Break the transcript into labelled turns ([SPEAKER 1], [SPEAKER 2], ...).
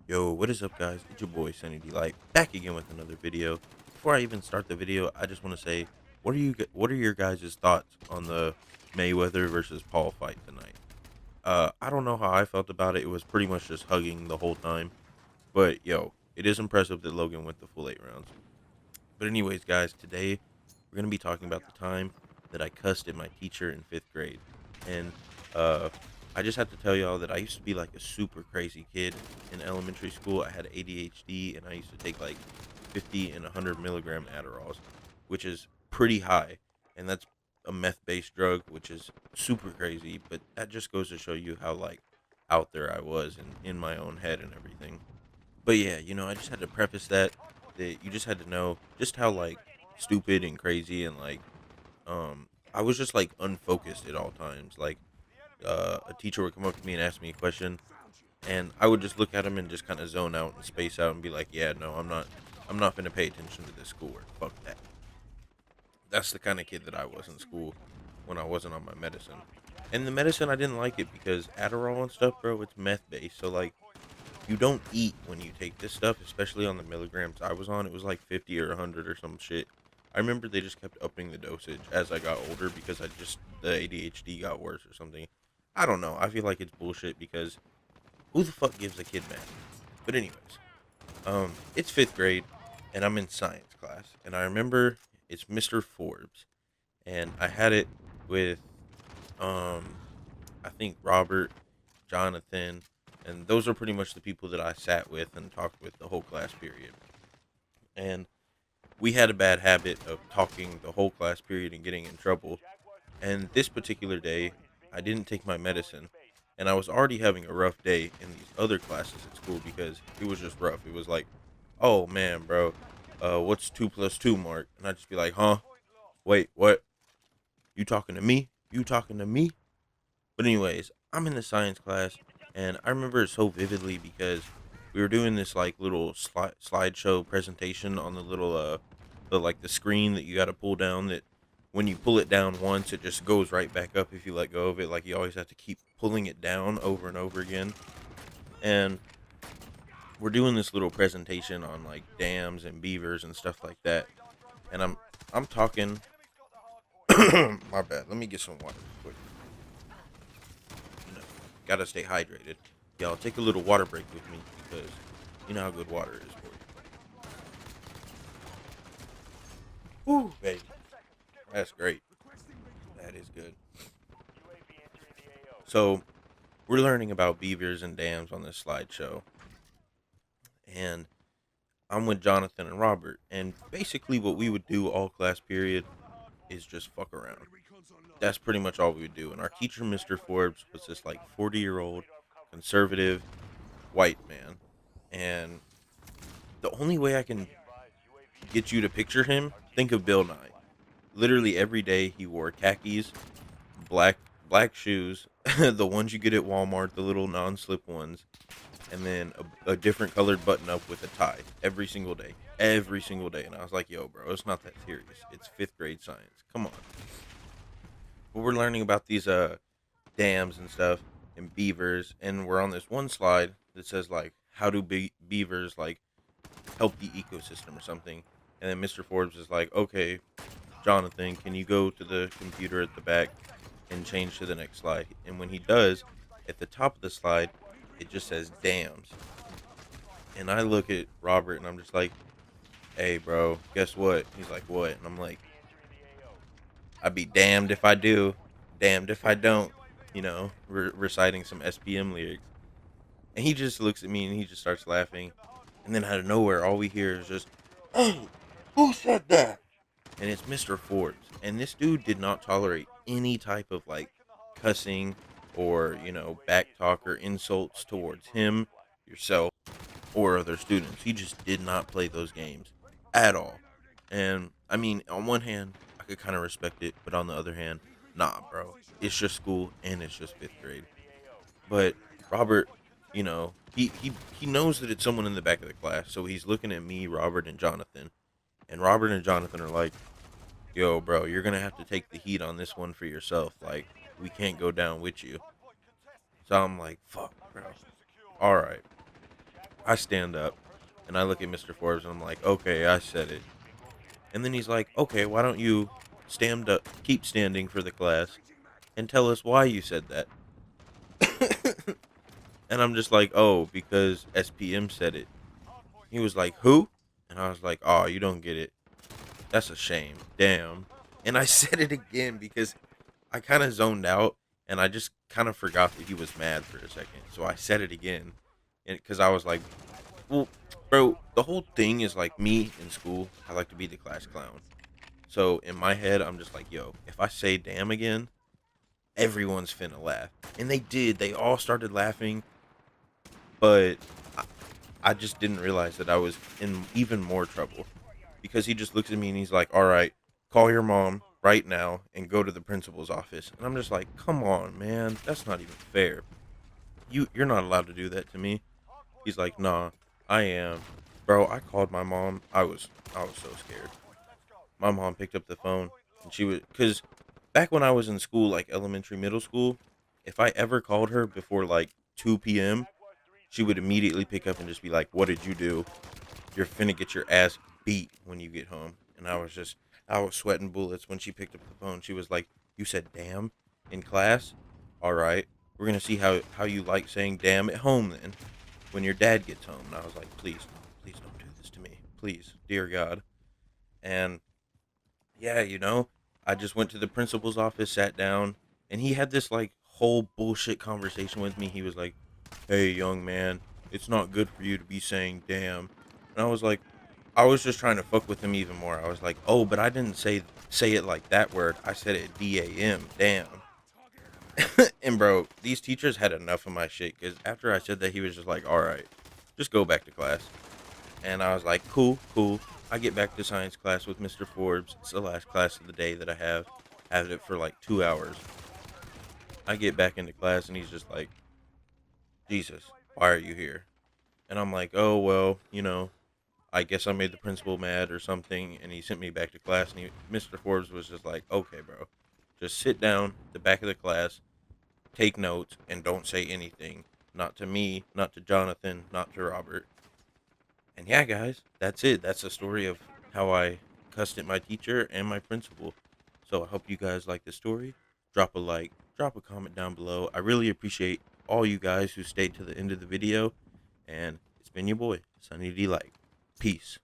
[SPEAKER 1] Yo, what is up, guys? It's your boy Sunny DEElight back again with another video. Before I even start the video, I just want to say, what are your guys' thoughts on the Mayweather versus Paul fight tonight? I don't know how I felt about it. It was pretty much just hugging the whole time, but yo, it is impressive that Logan went the full 8 rounds. But anyways, guys, today we're gonna be talking about the time that I cussed at my teacher in 5th grade, and uh, I just have to tell y'all that I used to be like a super crazy kid in elementary school. I had ADHD, and I used to take like 50 and 100 milligram Adderalls, which is pretty high, and that's a meth-based drug, which is super crazy. But that just goes to show you how like out there I was in my own head and everything. But yeah, I just had to preface that you just had to know just how like stupid and crazy and like I was just like unfocused at all times. Like a teacher would come up to me and ask me a question, and I would just look at him and just kind of zone out and space out and be like, "Yeah, no, I'm not going to pay attention to this schoolwork. Fuck that." That's the kind of kid that I was in school when I wasn't on my medicine. And the medicine, I didn't like it because Adderall and stuff, bro, it's meth based. So like you don't eat when you take this stuff, especially on the milligrams I was on. It was like 50 or 100 or some shit. I remember they just kept upping the dosage as I got older because the ADHD got worse or something. I don't know. I feel like it's bullshit because who the fuck gives a kid math? But anyways, it's 5th grade and I'm in science class, and I remember it's Mr. Forbes, and I had it with um I think Robert, Jonathan, and those are pretty much the people that I sat with and talked with the whole class period. And we had a bad habit of talking the whole class period and getting in trouble. And this particular day, I didn't take my medicine, and I was already having a rough day in these other classes at school because it was just rough. It was like, "Oh man, bro, what's 2 plus 2, Mark?" And I'd just be like, "Huh? Wait, what? You talking to me? You talking to me?" But anyways, I'm in the science class, and I remember it so vividly because we were doing this like little slideshow presentation on the little the screen that you got to pull down. That when you pull it down once, it just goes right back up if you let go of it. Like you always have to keep pulling it down over and over again. And we're doing this little presentation on like dams and beavers and stuff like that. And I'm talking. My bad. Let me get some water real quick. you know, Gotta stay hydrated. Y'all take a little water break with me because you know how good water is for you. Ooh, baby. That's great. That is good. So, we're learning about beavers and dams on this slideshow. And I'm with Jonathan and Robert. And basically, what we would do all class period is just fuck around. That's pretty much all we would do. And our teacher, Mr. Forbes, was this like 40-year-old conservative white man. And the only way I can get you to picture him, think of Bill Nye. Literally every day he wore khakis, black black shoes, the ones you get at Walmart, the little non-slip ones, and then a different colored button up with a tie every single day. Every single day. And I was like, yo, bro, it's not that serious. It's 5th grade science. Come on. But we're learning about these dams and stuff and beavers, and we're on this one slide that says like how do beavers like help the ecosystem or something. And then Mr. Forbes is like, okay, Jonathan, can you go to the computer at the back and change to the next slide? And when he does, at the top of the slide, it just says dams. And I look at Robert and I'm just like, hey, bro, guess what? He's like, what? And I'm like, I'd be damned if I do, damned if I don't, reciting some SPM lyrics. And he just looks at me and he just starts laughing. And then out of nowhere, all we hear is just, hey, who said that? And it's Mr. Forbes. And this dude did not tolerate any type of like cussing or, back talk or insults towards him, yourself, or other students. He just did not play those games at all. And I mean, on one hand, I could kind of respect it, but on the other hand, nah, bro. It's just school and it's just 5th grade. But Robert, he knows that it's someone in the back of the class, so he's looking at me, Robert, and Jonathan. And Robert and Jonathan are like, yo, bro, you're gonna have to take the heat on this one for yourself. Like, we can't go down with you. So I'm like, fuck, bro. All right. I stand up and I look at Mr. Forbes and I'm like, okay, I said it. And then he's like, okay, why don't you stand up, keep standing for the class and tell us why you said that? And I'm just like, oh, because SPM said it. He was like, who? And I was like, oh, you don't get it. That's a shame. Damn. And I said it again because I kind of zoned out and I just kind of forgot that he was mad for a second. So I said it again. And because I was like, well, bro, the whole thing is like me in school. I like to be the class clown. So in my head, I'm just like, yo, if I say damn again, everyone's finna laugh. And they did. They all started laughing. But I just didn't realize that I was in even more trouble because he just looks at me and he's like, all right, call your mom right now and go to the principal's office. And I'm just like, come on, man. That's not even fair. You're not allowed to do that to me. He's like, nah, I am. Bro, I called my mom. I was so scared. My mom picked up the phone and she was, cause back when I was in school, like elementary, middle school, if I ever called her before like 2 p.m., she would immediately pick up and just be like, what did you do? You're finna get your ass beat when you get home. And I was sweating bullets when she picked up the phone. She was like, you said damn in class? All right. We're going to see how you like saying damn at home then when your dad gets home. And I was like, please don't do this to me. Please, dear God. And yeah, I just went to the principal's office, sat down, and he had this like whole bullshit conversation with me. He was like, hey, young man, it's not good for you to be saying damn. And I was like, I was just trying to fuck with him even more. I was like, oh, but I didn't say it like that word. I said it DAM, damn. And bro, these teachers had enough of my shit because after I said that, he was just like, all right, just go back to class. And I was like, cool, cool. I get back to science class with Mr. Forbes. It's the last class of the day that I have. Had it for like 2 hours. I get back into class and he's just like, Jesus, why are you here? And I'm like, oh, well, I guess I made the principal mad or something. And he sent me back to class. And Mr. Forbes was just like, okay, bro, just sit down at the back of the class, take notes, and don't say anything. Not to me, not to Jonathan, not to Robert. And yeah, guys, that's it. That's the story of how I cussed at my teacher and my principal. So I hope you guys like the story. Drop a like, drop a comment down below. I really appreciate all you guys who stayed to the end of the video. And it's been your boy, Sunny DEElight. Peace.